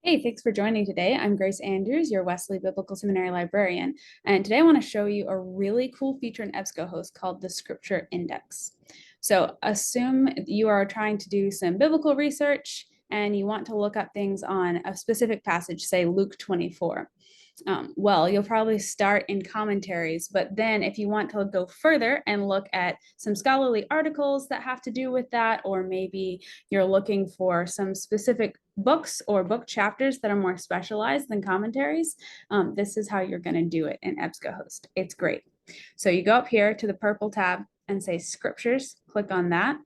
Hey, thanks for joining today. I'm Grace Andrews, your Wesley Biblical Seminary librarian, and today I want to show you a really cool feature in EBSCOhost called the Scripture Index. So assume you are trying to do some biblical research and you want to look up things on a specific passage, say Luke 24. Well, you'll probably start in commentaries, but then if you want to go further and look at some scholarly articles that have to do with that, or maybe you're looking for some specific books or book chapters that are more specialized than commentaries, this is how you're going to do it in EBSCOhost. It's great. So you go up here to the purple tab and say Scriptures, click on that,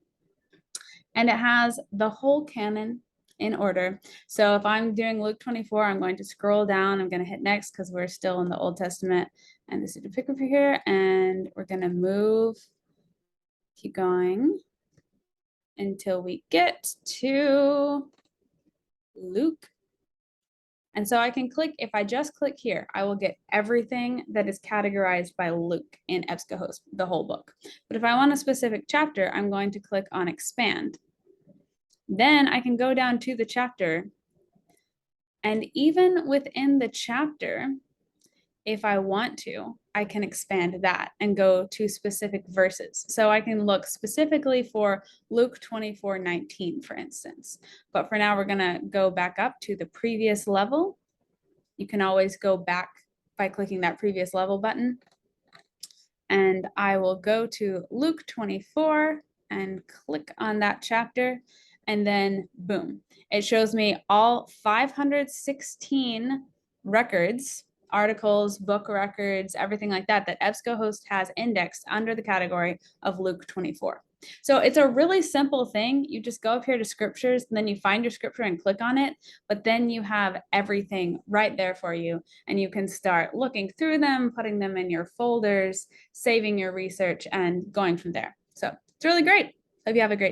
and it has the whole canon in order. So if I'm doing Luke 24, I'm going to scroll down. I'm going to hit next because we're still in the Old Testament. And this is to pick up here, and we're going to move, keep going until we get to Luke. And so I can click, if I just click here, I will get everything that is categorized by Luke in EBSCOhost, the whole book. But if I want a specific chapter, I'm going to click on expand. Then I can go down to the chapter, and even within the chapter, if I want to, I can expand that and go to specific verses. So I can look specifically for Luke 24:19, for instance. But for now, we're going to go back up to the previous level. You can always go back by clicking that previous level button. And I will go to Luke 24 and click on that chapter. And then boom, it shows me all 516 records, articles, book records, everything like that, that EBSCOhost has indexed under the category of Luke 24. So it's a really simple thing. You just go up here to scriptures, and then you find your scripture and click on it, but then you have everything right there for you, and you can start looking through them, putting them in your folders, saving your research, and going from there. So it's really great. Hope you have a great day.